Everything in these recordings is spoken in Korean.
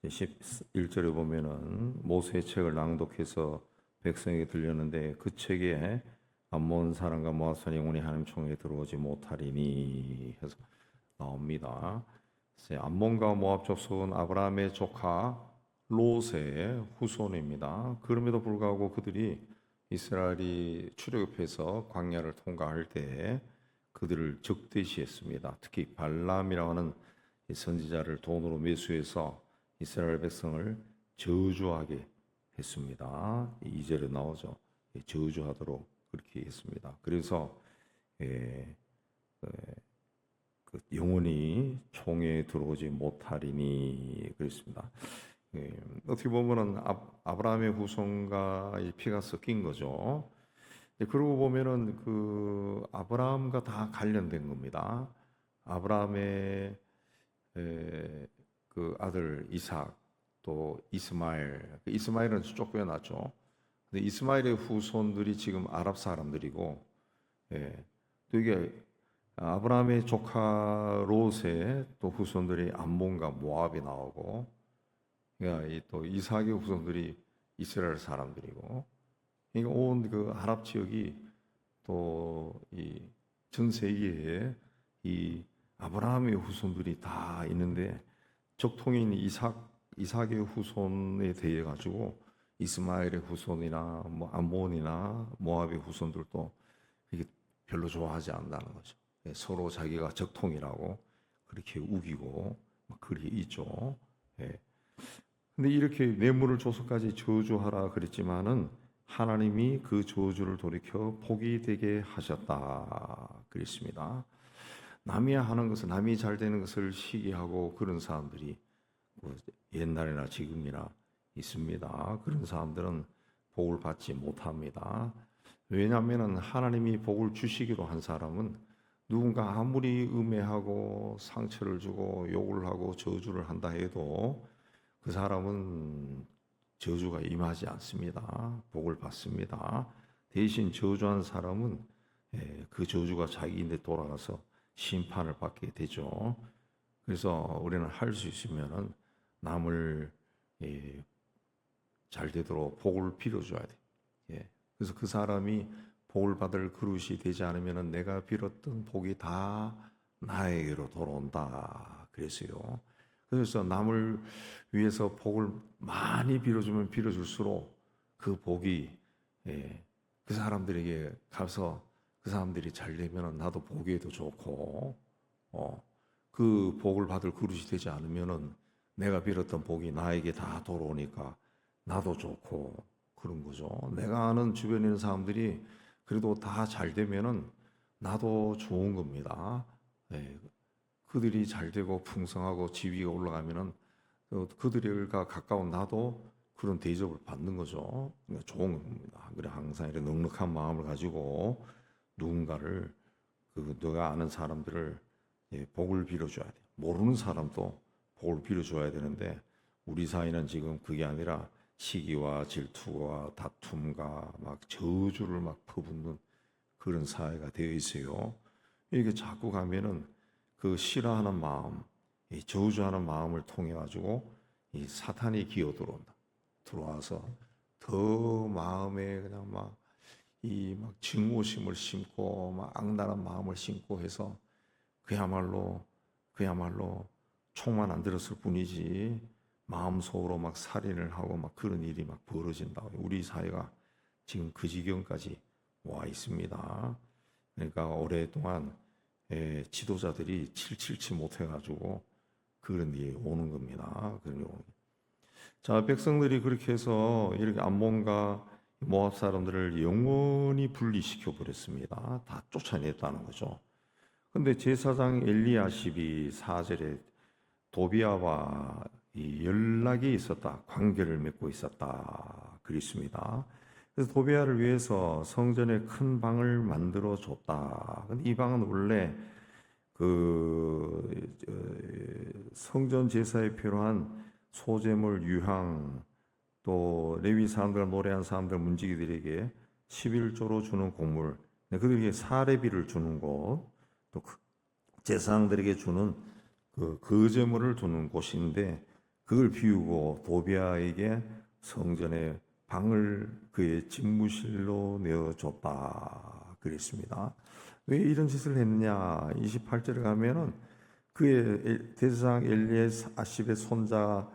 11절에 보면은 모세의 책을 낭독해서 백성에게 들렸는데 그 책에 암몬 사람과 모압 사람 영혼이 하나님 총회에 들어오지 못하리니 해서 나옵니다. 암몬과 모압 족속은 아브라함의 조카 롯의 후손입니다. 그럼에도 불구하고 그들이 이스라엘이 출애굽해서 광야를 통과할 때 그들을 적대시했습니다. 특히 발람이라고 하는 선지자를 돈으로 매수해서 이스라엘 백성을 저주하게 했습니다. 2절에 나오죠. 저주하도록 그렇게 했습니다. 그래서 영원히 총회에 들어오지 못하리니 그랬습니다. 어떻게 보면은 아브라함의 후손과 피가 섞인 거죠. 그러고 보면은 그 아브라함과 다 관련된 겁니다. 아브라함의 그 아들 이삭 또 이스마엘, 이스마엘은 쫓겨났죠. 근데 이스마엘의 후손들이 지금 아랍 사람들이고, 또 이게 아브라함의 조카 롯의 또 후손들이 암몬과 모압이 나오고, 그러니까 또 이삭의 후손들이 이스라엘 사람들이고, 그러니까 온 그 아랍 지역이 또 이 전 세계에 이 아브라함의 후손들이 다 있는데 적통인 이삭의 후손에 대해 가지고 이스마엘의 후손이나 뭐 암몬이나 모압의 후손들도 이게 별로 좋아하지 않는다는 거죠. 서로 자기가 적통이라고 그렇게 우기고 막 그렇게 있죠. 근데 이렇게 뇌물을 줘서까지 저주하라 그랬지만은 하나님이 그 저주를 돌이켜 복이 되게 하셨다 그랬습니다. 남이 하는 것을, 남이 잘 되는 것을 시기하고 그런 사람들이 옛날이나 지금이나 있습니다. 그런 사람들은 복을 받지 못합니다. 왜냐하면 하나님이 복을 주시기로 한 사람은 누군가 아무리 음해하고 상처를 주고 욕을 하고 저주를 한다 해도 그 사람은 저주가 임하지 않습니다. 복을 받습니다. 대신 저주한 사람은 그 저주가 자기인데 돌아가서 심판을 받게 되죠. 그래서 우리는 할 수 있으면은 남을 잘 되도록 복을 빌어줘야 돼. 그래서 그 사람이 복을 받을 그릇이 되지 않으면은 내가 빌었던 복이 다 나에게로 돌아온다. 그랬어요. 그래서 남을 위해서 복을 많이 빌어주면 빌어줄수록 그 복이 그 사람들에게 가서 그 사람들이 잘 되면 나도 보기에도 좋고, 그 복을 받을 그릇이 되지 않으면은 내가 빌었던 복이 나에게 다 돌아오니까 나도 좋고 그런 거죠. 내가 아는 주변에 있는 사람들이 그래도 다 잘 되면은 나도 좋은 겁니다. 그들이 잘 되고 풍성하고 지위가 올라가면은 그들과 가까운 나도 그런 대접을 받는 거죠. 그러니까 좋은 겁니다. 그래 항상 이런 넉넉한 마음을 가지고 누군가를 너가 아는 사람들을 복을 빌어줘야 돼. 모르는 사람도 복을 빌어줘야 되는데 우리 사이는 지금 그게 아니라 시기와 질투와 다툼과 막 저주를 막 퍼붓는 그런 사회가 되어 있어요. 이게 자꾸 가면은 그 싫어하는 마음, 이 저주하는 마음을 통해 가지고 이 사탄이 기어 들어와서 더 마음에 그냥 막 증오심을 심고 막 악랄한 마음을 심고 해서 그야말로 총만 안 들었을 뿐이지 마음속으로 막 살인을 하고 막 그런 일이 막 벌어진다고. 우리 사회가 지금 그 지경까지 와 있습니다. 그러니까 오랫동안 지도자들이 칠칠치 못해가지고 그런 일이 오는 겁니다. 자, 백성들이 그렇게 해서 이렇게 암몬과 모압 사람들을 영원히 분리시켜 버렸습니다. 다 쫓아냈다는 거죠. 근데 제사장 엘리야십이 4절에 도비아와 이 연락이 있었다, 관계를 맺고 있었다 그랬습니다. 그래서 도비아를 위해서 성전에 큰 방을 만들어 줬다. 근데 이 방은 원래 성전 제사에 필요한 소재물, 유향, 또 레위 사람들, 노래한 사람들, 문지기들에게 11조로 주는 곡물, 그들에게 사례비를 주는 곳, 또 제사장들에게 주는 그 거제물을 두는 곳인데 그걸 비우고 도비아에게 성전의 방을 그의 집무실로 내어줬다 그랬습니다. 왜 이런 짓을 했느냐? 28절에 가면은 그의 대제사장 엘리아십의 손자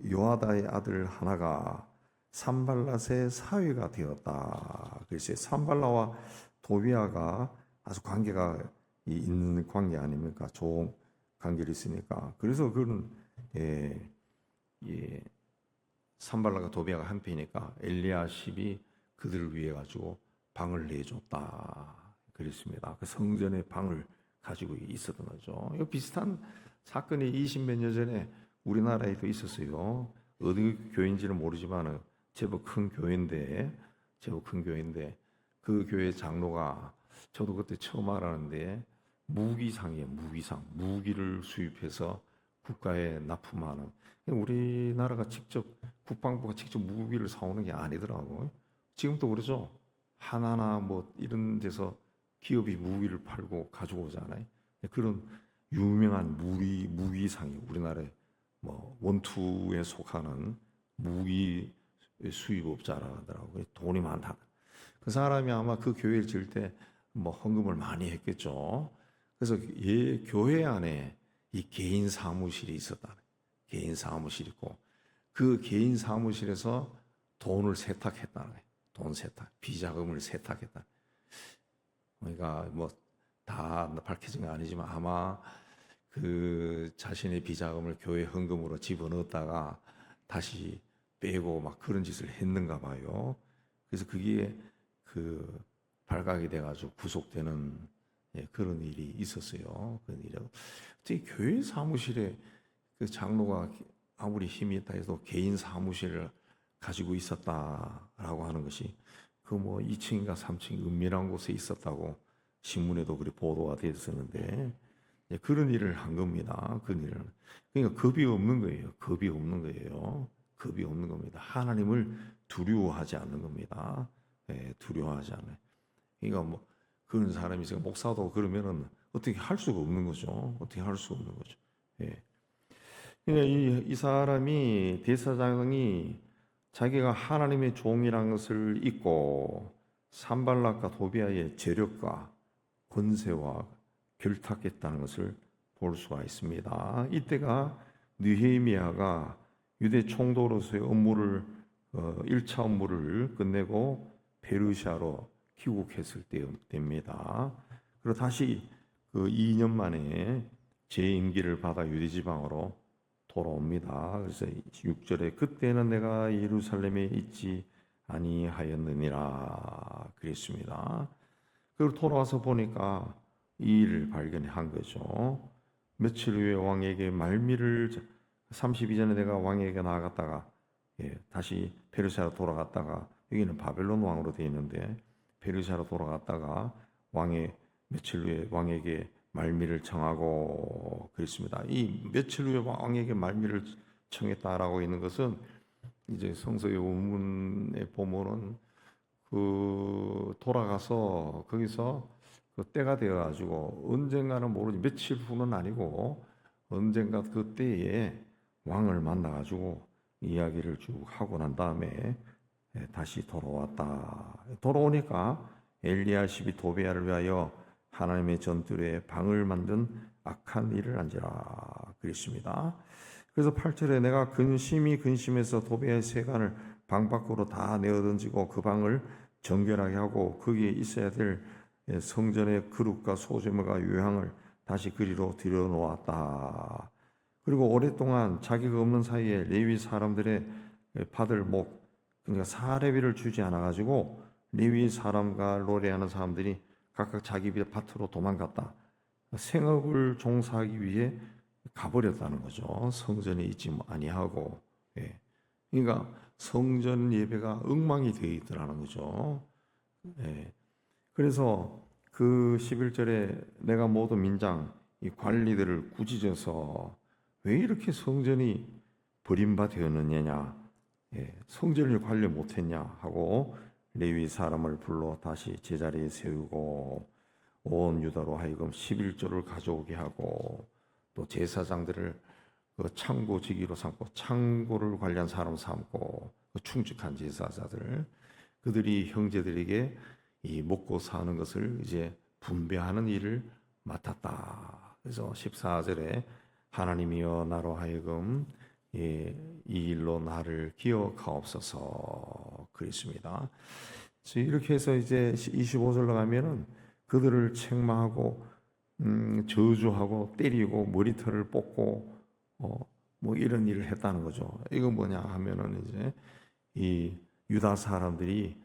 요아다의 아들 하나가 산발랏의 사위가 되었다. 그래서 산발라와 도비아가 아주 관계가 있는 관계 아닙니까? 좋은 관계를 있으니까. 그래서 그는 산발라가 도비아가 한편이니까 엘리야십이 그들을 위해 가지고 방을 내줬다. 그랬습니다. 그 성전의 방을 가지고 있었던 거죠. 이 비슷한 사건이 20몇 년 전에 우리나라에도 있었어요. 어디 교회인지는 모르지만 제법 큰 교회인데 그 교회 장로가 저도 그때 처음 알았는데 무기상이에요. 무기를 수입해서 국가에 납품하는. 우리나라가 직접 국방부가 직접 무기를 사오는 게 아니더라고요. 지금도 그러죠. 하나나 뭐 이런 데서 기업이 무기를 팔고 가지고 오잖아요. 그런 유명한 무기상이 우리나라에 뭐 원투에 속하는 무기 수입업자라더라고요. 돈이 많다. 그 사람이 아마 그 교회를 지을 때 뭐 헌금을 많이 했겠죠. 그래서 교회 안에 이 개인 사무실이 있었다. 개인 사무실 있고 그 개인 사무실에서 돈을 세탁했다는 거예요. 돈 세탁, 비자금을 세탁했다. 그러니까 뭐 다 밝혀진 건 아니지만 아마 그 자신의 비자금을 교회 헌금으로 집어넣었다가 다시 빼고 막 그런 짓을 했는가 봐요. 그래서 그게 그 발각이 돼가지고 구속되는 그런 일이 있었어요. 그런 일이라고. 특히 교회 사무실에 그 장로가 아무리 힘이 있다 해도 개인 사무실을 가지고 있었다라고 하는 것이 그 뭐 2층인가 3층 은밀한 곳에 있었다고 신문에도 그리 보도가 됐었는데 그런 일을 한 겁니다. 그런 일을. 그러니까 겁이 없는 거예요. 겁이 없는 거예요. 겁이 없는 겁니다. 하나님을 두려워하지 않는 겁니다. 두려워하지 않아요. 그러니까 뭐 그런 사람이 있어요. 목사도 그러면은 어떻게 할 수가 없는 거죠. 어떻게 할 수가 없는 거죠. 그러니까 이 사람이 대사장이 자기가 하나님의 종이라는 것을 잊고 산발락과 도비아의 재력과 권세와 결탁했다는 것을 볼 수가 있습니다. 이때가 느헤미야가 유대 총독으로서의 업무를 1차 업무를 끝내고 페르시아로 귀국했을 때입니다. 그리고 다시 그 2년 만에 재임기를 받아 유대 지방으로 돌아옵니다. 그래서 6절에 그때는 내가 예루살렘에 있지 아니하였느니라 그랬습니다. 그리고 돌아와서 보니까 이 일을 발견한 거죠. 며칠 후에 왕에게 말미를 32전에 내가 왕에게 나아갔다가 다시 페르시아로 돌아갔다가 여기는 바벨론 왕으로 되어 있는데 페르시아로 돌아갔다가 며칠 후에 왕에게 말미를 청하고 그랬습니다. 이 며칠 후에 왕에게 말미를 청했다라고 있는 것은 이제 성서의 원문에 보면은 그 돌아가서 거기서 그 때가 되어 가지고 언젠가는 모르지 며칠 후는 아니고 언젠가 그 때에 왕을 만나 가지고 이야기를 쭉 하고 난 다음에 다시 돌아왔다. 돌아오니까 엘리야십이 도비야를 위하여 하나님의 전투에 방을 만든 악한 일을 한지라 그랬습니다. 그래서 8절에 내가 근심해서 도비야의 세간을 방 밖으로 다 내어 던지고 그 방을 정결하게 하고 거기에 있어야 될 성전의 그릇과 소재물과 유향을 다시 그리로 들여놓았다. 그리고 오랫동안 자기가 없는 사이에 레위 사람들의 받을 그러니까 사례비를 주지 않아 가지고 레위 사람과 노래하는 사람들이 각각 자기 밭으로 도망갔다. 생업을 종사하기 위해 가버렸다는 거죠. 성전에 있지 아니하고. 그러니까 성전 예배가 엉망이 되어 있더라는 거죠. 그래서 그 11절에 내가 모든 민장 이 관리들을 꾸짖어서 왜 이렇게 성전이 버림받았느냐, 성전을 관리 못했냐 하고 레위 사람을 불러 다시 제자리에 세우고 온 유다로 하여금 11조를 가져오게 하고 또 제사장들을 그 창고지기로 삼고 창고를 관리한 사람 삼고 그 충직한 제사자들 그들이 형제들에게 이 먹고 사는 것을 이제 분배하는 일을 맡았다. 그래서 14절에 하나님이여 나로 하여금 이 일로 나를 기억하옵소서 그랬습니다. 이렇게 해서 이제 25절로 가면은 그들을 책망하고 저주하고 때리고 머리털을 뽑고 뭐 이런 일을 했다는 거죠. 이건 뭐냐 하면은 이제 이 유다 사람들이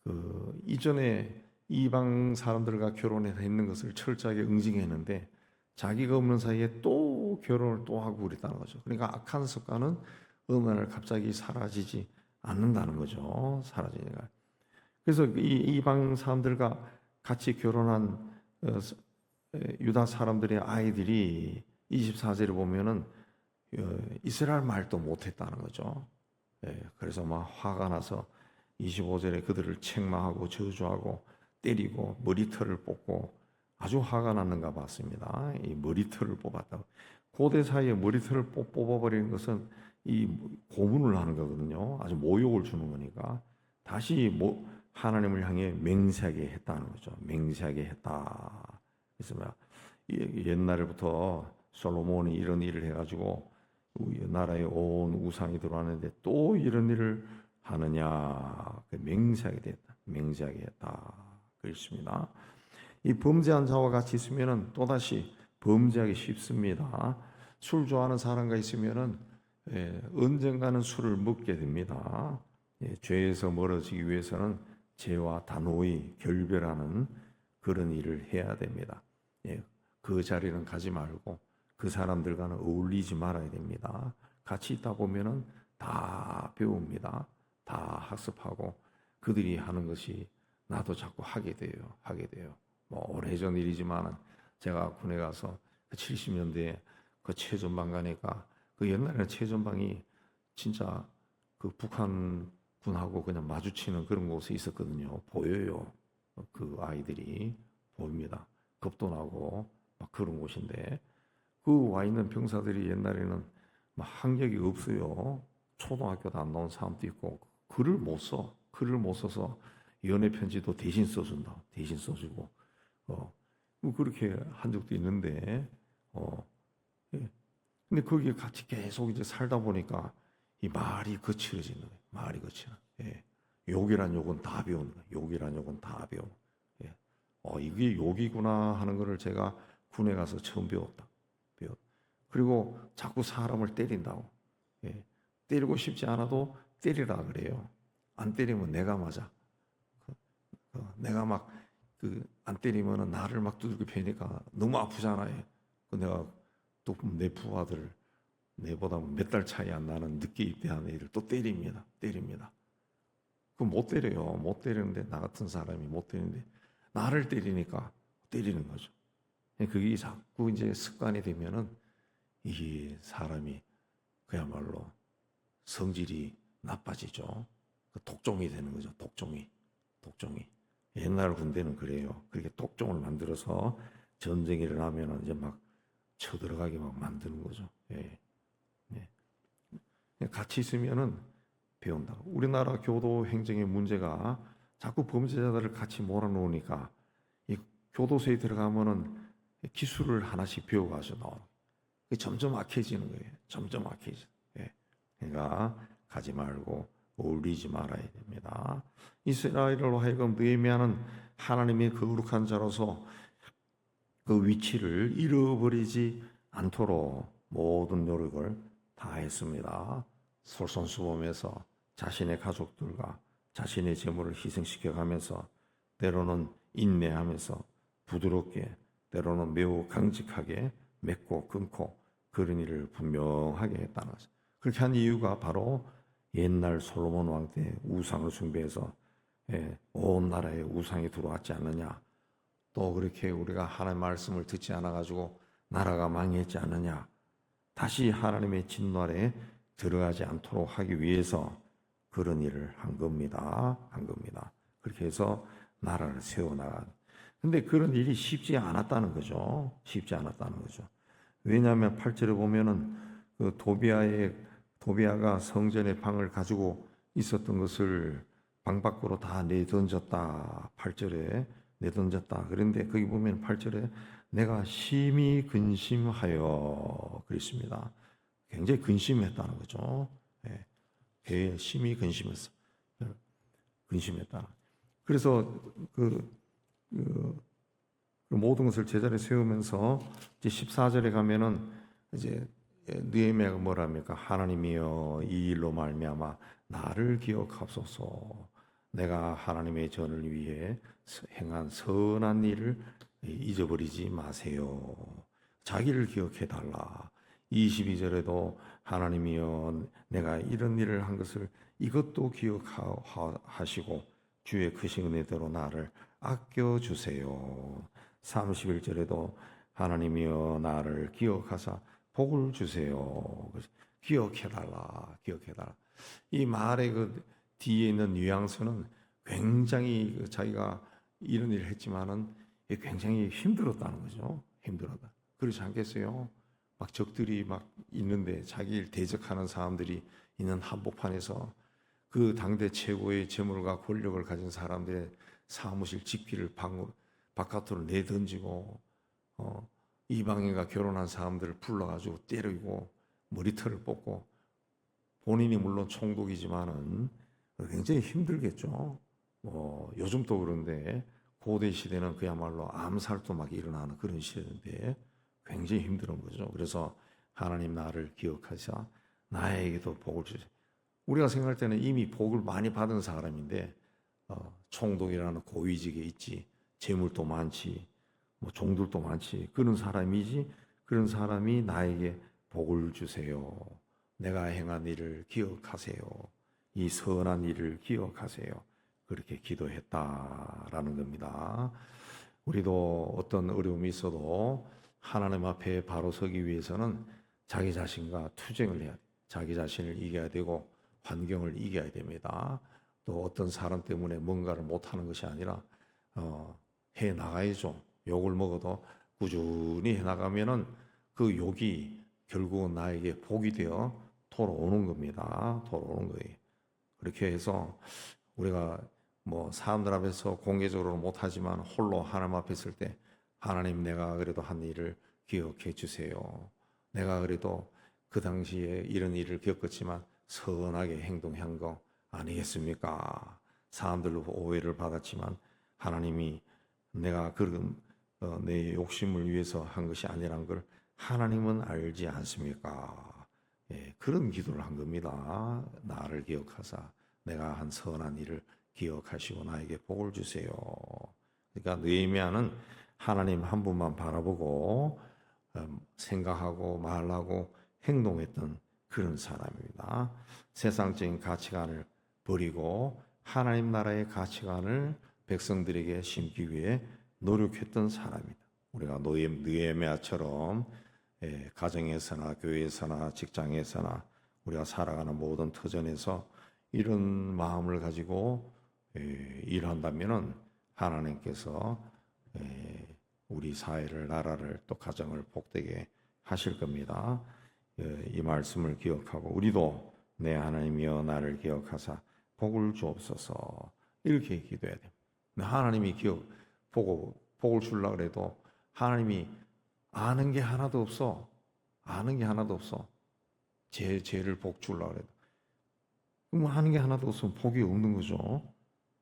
그 이전에 이방 사람들과 결혼해서 있는 것을 철저하게 응징했는데 자기가 없는 사이에 또 결혼을 또 하고 그랬다는 거죠. 그러니까 악한 습관은 어느 날 갑자기 사라지지 않는다는 거죠. 사라지니까. 그래서 이 이방 사람들과 같이 결혼한 유다 사람들의 아이들이 24절에 보면은 이스라엘 말도 못했다는 거죠. 그래서 막 화가 나서 25절에 그들을 책망하고 저주하고 때리고 머리털을 뽑고 아주 화가 났는가 봤습니다. 이 머리털을 뽑았다고. 고대 사이에 머리털을 뽑아버리는 것은 이 고문을 하는 거거든요. 아주 모욕을 주는 거니까 다시 하나님을 향해 맹세하게 했다는 거죠. 맹세하게 했다. 그래서 옛날부터 솔로몬이 이런 일을 해가지고 나라에 온 우상이 들어왔는데 또 이런 일을 하느냐 맹세하게 됐다. 맹세하게 했다. 그렇습니다. 이 범죄한 자와 같이 있으면은 또다시 범죄하기 쉽습니다. 술 좋아하는 사람과 있으면은 언젠가는 술을 먹게 됩니다. 죄에서 멀어지기 위해서는 죄와 단호히 결별하는 그런 일을 해야 됩니다. 그 자리는 가지 말고 그 사람들과는 어울리지 말아야 됩니다. 같이 있다 보면은 다 배웁니다. 다 학습하고 그들이 하는 것이 나도 자꾸 하게 돼요. 뭐 오래전 일이지만은 제가 군에 가서 70년대에 그 최전방 가니까 그 옛날에는 최전방이 진짜 그 북한 군하고 그냥 마주치는 그런 곳에 있었거든요. 보여요. 그 아이들이 보입니다. 겁도 나고 막 그런 곳인데 그 와 있는 병사들이 옛날에는 막 학력이 없어요. 초등학교도 안 나온 사람도 있고 글을 못 써서 연애 편지도 대신 써준다. 대신 써주고 뭐 그렇게 한 적도 있는데 예. 근데 거기에 같이 계속 이제 살다 보니까 이 말이 거칠어지는 거예요. 말이 거칠어. 예. 욕이란 욕은 다 배우는 거예요. 욕이란 욕은 다 배워. 예. 이게 욕이구나 하는 거를 제가 군에 가서 처음 배웠다. 그리고 자꾸 사람을 때린다고. 예. 때리고 싶지 않아도 때리라 그래요. 안 때리면 내가 맞아. 내가 막 안 때리면은 나를 막 두들겨 패니까 너무 아프잖아요. 내가 또 내 부하들 내보다 몇 달 차이 안 나는 늦게 입대한 애를 또 때립니다. 그럼 못 때려요. 못 때리는데 나 같은 사람이 못 때리는데 나를 때리니까 때리는 거죠. 그게 자꾸 이제 습관이 되면은 이 사람이 그야말로 성질이 나빠지죠. 독종이 되는 거죠. 독종이. 옛날 군대는 그래요. 그렇게 독종을 만들어서 전쟁이 일어나면 이제 막 쳐들어가게 막 만드는 거죠. 예. 같이 있으면은 배운다. 우리나라 교도 행정의 문제가 자꾸 범죄자들을 같이 몰아놓으니까 이 교도소에 들어가면은 기술을 하나씩 배워가서 나오는. 점점 악해지는 거예요. 점점 악해져. 예. 그러니까 가지 말고 어울리지 말아야 됩니다. 이스라엘로 하여금 느헤미야는 하나님의 거룩한 자로서 그 위치를 잃어버리지 않도록 모든 노력을 다했습니다. 솔선수범해서 자신의 가족들과 자신의 재물을 희생시켜가면서 때로는 인내하면서 부드럽게 때로는 매우 강직하게 맺고 끊고 그런 일을 분명하게 했다는 것입니다. 그렇게 한 이유가 바로 옛날 솔로몬 왕 때 우상을 숭배해서 온 나라에 우상이 들어왔지 않느냐, 또 그렇게 우리가 하나님의 말씀을 듣지 않아가지고 나라가 망했지 않느냐, 다시 하나님의 진노에 들어가지 않도록 하기 위해서 그런 일을 한 겁니다. 그렇게 해서 나라를 세워나간. 근데 그런 일이 쉽지 않았다는 거죠. 왜냐하면 8절에 보면은 그 도비아가 성전의 방을 가지고 있었던 것을 방 밖으로 다 내던졌다. 8절에 내던졌다. 그런데 거기 보면 8절에 내가 심히 근심하여 그랬습니다. 굉장히 근심했다는 거죠. 예, 배에 심히 근심했어. 근심했다. 그래서 그 모든 것을 제자리에 세우면서 이제 14절에 가면은 이제 느헤미야가 뭐랍니까? 하나님이여 이 일로 말미암아 나를 기억하소서. 내가 하나님의 전을 위해 행한 선한 일을 잊어버리지 마세요. 자기를 기억해 달라. 22절에도 하나님이여 내가 이런 일을 한 것을 이것도 기억하시고 주의 크신 은혜대로 나를 아껴 주세요. 31절에도 하나님이여 나를 기억하사 복을 주세요. 기억해달라, 기억해달라. 이 말의 그 뒤에 있는 뉘앙스는 굉장히 자기가 이런 일을 했지만은 굉장히 힘들었다는 거죠. 힘들었다. 그렇지 않겠어요? 막 적들이 막 있는데 자기를 대적하는 사람들이 있는 한복판에서 그 당대 최고의 재물과 권력을 가진 사람들의 사무실 집기를 바깥으로 내던지고 이방인과 결혼한 사람들을 불러가지고 때리고 머리털을 뽑고 본인이 물론 총독이지만은 굉장히 힘들겠죠. 요즘 또 그런데 고대 시대는 그야말로 암살도 막 일어나는 그런 시대인데 굉장히 힘든 거죠. 그래서 하나님 나를 기억하사 나에게도 복을 주세요. 우리가 생각할 때는 이미 복을 많이 받은 사람인데 총독이라는 고위직에 있지, 재물도 많지, 뭐 종들도 많지, 그런 사람이지. 그런 사람이 나에게 복을 주세요. 내가 행한 일을 기억하세요. 이 선한 일을 기억하세요. 그렇게 기도했다라는 겁니다. 우리도 어떤 어려움이 있어도 하나님 앞에 바로 서기 위해서는 자기 자신과 투쟁을 해야 돼. 자기 자신을 이겨야 되고 환경을 이겨야 됩니다. 또 어떤 사람 때문에 뭔가를 못하는 것이 아니라 해 나가야죠. 욕을 먹어도 꾸준히 해 나가면은 그 욕이 결국은 나에게 복이 되어 돌아오는 겁니다. 돌아오는 거예요. 그렇게 해서 우리가 뭐 사람들 앞에서 공개적으로 못하지만 홀로 하나님 앞에 있을 때 하나님 내가 그래도 한 일을 기억해 주세요. 내가 그래도 그 당시에 이런 일을 겪었지만 선하게 행동한 거 아니겠습니까? 사람들로 오해를 받았지만 하나님이 내가 그런 내 욕심을 위해서 한 것이 아니란 걸 하나님은 알지 않습니까? 예, 그런 기도를 한 겁니다. 나를 기억하사 내가 한 선한 일을 기억하시고 나에게 복을 주세요. 그러니까 느헤미야는 하나님 한 분만 바라보고 생각하고 말하고 행동했던 그런 사람입니다. 세상적인 가치관을 버리고 하나님 나라의 가치관을 백성들에게 심기 위해 노력했던 사람이다. 우리가 느헤미야처럼 가정에서나 교회에서나 직장에서나 우리가 살아가는 모든 터전에서 이런 마음을 가지고 일한다면은 하나님께서 우리 사회를 나라를 또 가정을 복되게 하실 겁니다. 이 말씀을 기억하고 우리도 내 하나님이여 나를 기억하사 복을 주옵소서 이렇게 기도해야 됩니다. 하나님이 복을 주려고 해도 하나님이 아는 게 하나도 없어. 아는 게 하나도 없어. 죄를 복 주려고 해도. 그럼 아는 게 하나도 없으면 복이 없는 거죠.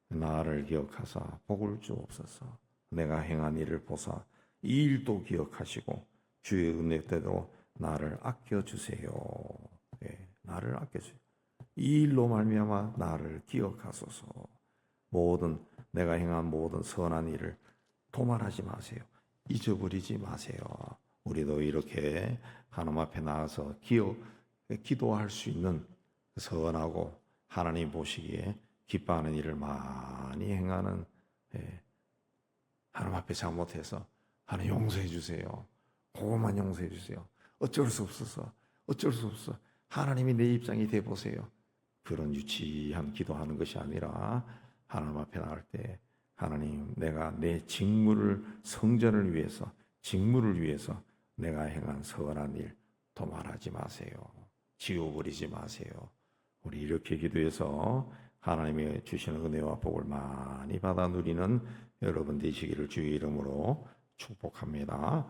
나를 기억하사 복을 주옵소서. 내가 행한 일을 보사 이 일도 기억하시고 주의 은혜대로 나를 아껴주세요. 네, 나를 아껴주세요. 이 일로 말미암아 나를 기억하소서. 내가 행한 모든 선한 일을 도말하지 마세요. 잊어버리지 마세요. 우리도 이렇게 하나님 앞에 나와서 기도할 수 있는 선하고 하나님 보시기에 기뻐하는 일을 많이 행하는 하나님 앞에 잘못해서 하나님 용서해 주세요. 그것만 용서해 주세요. 어쩔 수 없어서 어쩔 수 없어. 하나님이 내 입장이 돼 보세요. 그런 유치한 기도하는 것이 아니라 하나님 앞에 나갈 때 하나님 내가 내 성전을 위해서 직무를 위해서 내가 행한 선한 일 도말하지 마세요. 지워버리지 마세요. 우리 이렇게 기도해서 하나님의 주시는 은혜와 복을 많이 받아 누리는 여러분 되시기를 주의 이름으로 축복합니다.